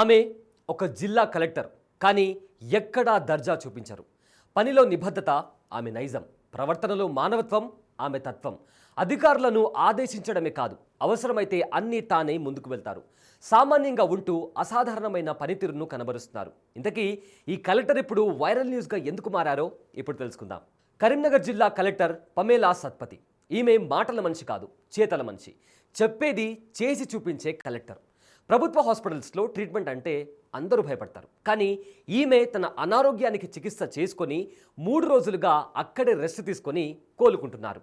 ఆమె ఒక జిల్లా కలెక్టర్, కానీ ఎక్కడా దర్జా చూపించరు. పనిలో నిబద్ధత ఆమె నైజం, ప్రవర్తనలో మానవత్వం ఆమె తత్వం. అధికారులను ఆదేశించడమే కాదు, అవసరమైతే అన్నీ తానే ముందుకు వెళ్తారు. సామాన్యంగా ఉంటూ అసాధారణమైన పనితీరును కనబరుస్తున్నారు. ఇంతకీ ఈ కలెక్టర్ ఇప్పుడు వైరల్ న్యూస్గా ఎందుకు మారారో ఇప్పుడు తెలుసుకుందాం. కరీంనగర్ జిల్లా కలెక్టర్ పమేలా సత్పతి. ఈమె మాటల మనిషి కాదు, చేతల మనిషి. చెప్పేది చేసి చూపించే కలెక్టర్. ప్రభుత్వ హాస్పిటల్స్లో ట్రీట్మెంట్ అంటే అందరూ భయపడతారు, కానీ ఈమె తన అనారోగ్యానికి చికిత్స చేసుకొని 3 రోజులుగా అక్కడే రెస్ట్ తీసుకొని కోలుకుంటున్నారు.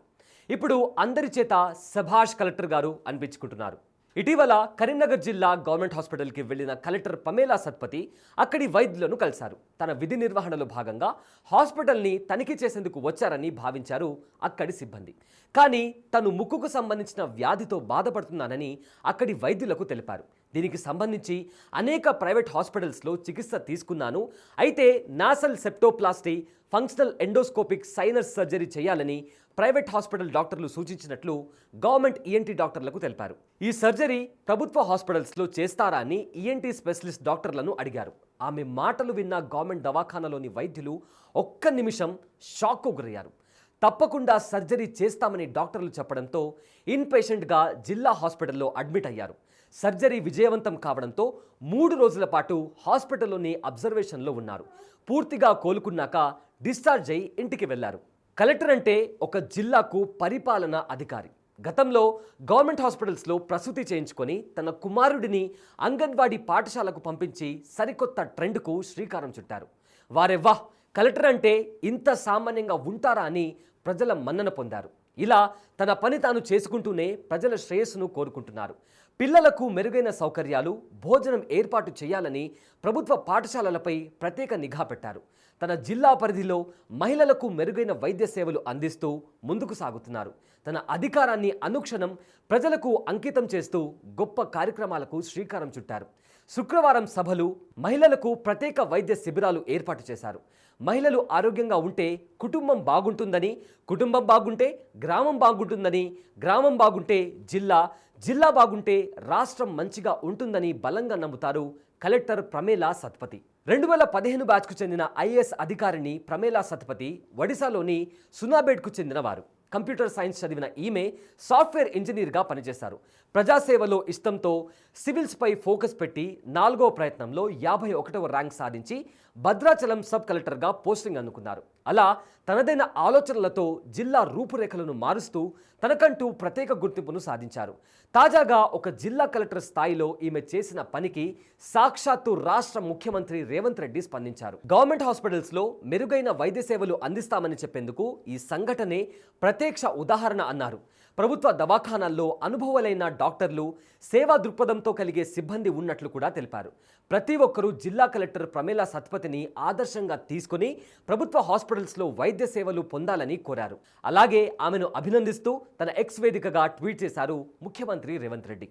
ఇప్పుడు అందరి చేత సభాష్ కలెక్టర్ గారు అనిపించుకుంటున్నారు. ఇటీవల కరీంనగర్ జిల్లా గవర్నమెంట్ హాస్పిటల్కి వెళ్లిన కలెక్టర్ పమేలా సత్పతి అక్కడి వైద్యులను కలిశారు. తన విధి నిర్వహణలో భాగంగా హాస్పిటల్ని తనిఖీ చేసేందుకు వచ్చారని భావించారు అక్కడి సిబ్బంది. కానీ తను ముక్కుకు సంబంధించిన వ్యాధితో బాధపడుతున్నానని అక్కడి వైద్యులకు తెలిపారు. దీనికి సంబంధించి అనేక ప్రైవేట్ హాస్పిటల్స్లో చికిత్స తీసుకున్నాను, అయితే nasal septoplasty, functional endoscopic sinus surgery చేయాలని ప్రైవేట్ హాస్పిటల్ డాక్టర్లు సూచించినట్లు గవర్నమెంట్ ఈఎన్టీ డాక్టర్లకు తెలిపారు. ఈ సర్జరీ ప్రభుత్వ హాస్పిటల్స్లో చేస్తారా అని ఈఎన్టీ స్పెషలిస్ట్ డాక్టర్లను అడిగారు. ఆమె మాటలు విన్న గవర్నమెంట్ దవాఖానలోని వైద్యులు ఒక్క నిమిషం షాక్కు గురయ్యారు. తప్పకుండా సర్జరీ చేస్తామని డాక్టర్లు చెప్పడంతో ఇన్ పేషెంట్గా జిల్లా హాస్పిటల్లో అడ్మిట్ అయ్యారు. సర్జరీ విజయవంతం కావడంతో 3 రోజుల పాటు హాస్పిటల్లోని అబ్జర్వేషన్లో ఉన్నారు. పూర్తిగా కోలుకున్నాక డిశ్చార్జ్ అయి ఇంటికి వెళ్లారు. కలెక్టర్ అంటే ఒక జిల్లాకు పరిపాలనా అధికారి. గతంలో గవర్నమెంట్ హాస్పిటల్స్లో ప్రసూతి చేయించుకొని తన కుమారుడిని అంగన్వాడీ పాఠశాలకు పంపించి సరికొత్త ట్రెండ్కు శ్రీకారం చుట్టారు. వారెవ్వా, కలెక్టర్ అంటే ఇంత సామాన్యంగా ఉంటారా అని ప్రజల మన్నన పొందారు. ఇలా తన పని తాను చేసుకుంటూనే ప్రజల శ్రేయస్సును కోరుకుంటున్నారు. పిల్లలకు మెరుగైన సౌకర్యాలు, భోజనం ఏర్పాటు చేయాలని ప్రభుత్వ పాఠశాలలపై ప్రత్యేక నిఘా పెట్టారు. తన జిల్లా పరిధిలో మహిళలకు మెరుగైన వైద్య సేవలు అందిస్తూ ముందుకు సాగుతున్నారు. తన అధికారాన్ని అనుక్షణం ప్రజలకు అంకితం చేస్తూ గొప్ప కార్యక్రమాలకు శ్రీకారం చుట్టారు. శుక్రవారం సభలు, మహిళలకు ప్రత్యేక వైద్య శిబిరాలు ఏర్పాటు చేశారు. మహిళలు ఆరోగ్యంగా ఉంటే కుటుంబం బాగుంటుందని, కుటుంబం బాగుంటే గ్రామం బాగుంటుందని, గ్రామం బాగుంటే జిల్లా బాగుంటే రాష్ట్రం మంచిగా ఉంటుందని బలంగా నమ్ముతారు కలెక్టర్ పమేలా సత్పతి. 2015 బ్యాచ్కు చెందిన ఐఏఎస్ అధికారిని పమేలా సత్పతి ఒడిశాలోని సునాబేడ్కు చెందినవారు. కంప్యూటర్ సైన్స్ చదివిన ఈమె సాఫ్ట్వేర్ ఇంజనీర్గా పనిచేశారు. ప్రజాసేవలో ఇష్టంతో సివిల్స్పై ఫోకస్ పెట్టి 4వ ప్రయత్నంలో 51వ ర్యాంక్ సాధించి భద్రాచలం సబ్ కలెక్టర్గా పోస్టింగ్ అందుకున్నారు. అలా తనదైన ఆలోచనలతో జిల్లా రూపురేఖలను మారుస్తూ తనకంటూ ప్రత్యేక గుర్తింపును సాధించారు. తాజాగా ఒక జిల్లా కలెక్టర్ స్థాయిలో ఈమె చేసిన పనికి సాక్షాత్తు రాష్ట్ర ముఖ్యమంత్రి రేవంత్ రెడ్డి స్పందించారు. గవర్నమెంట్ హాస్పిటల్స్లో మెరుగైన వైద్య సేవలు అందిస్తామని చెప్పేందుకు ఈ సంఘటనే ప్రత్యక్ష ఉదాహరణ అన్నారు. ప్రభుత్వ దవాఖానాల్లో అనుభవలైన డాక్టర్లు, సేవా దృక్పథంతో కలిగే సిబ్బంది ఉన్నట్లు కూడా తెలిపారు. ప్రతి ఒక్కరూ జిల్లా కలెక్టర్ పమేలా సత్పతిని ఆదర్శంగా తీసుకుని ప్రభుత్వ హాస్పిటల్స్లో వైద్య సేవలు పొందాలని కోరారు. అలాగే ఆమెను అభినందిస్తూ తన ఎక్స్ వేదికగా ట్వీట్ చేశారు ముఖ్యమంత్రి రేవంత్ రెడ్డి.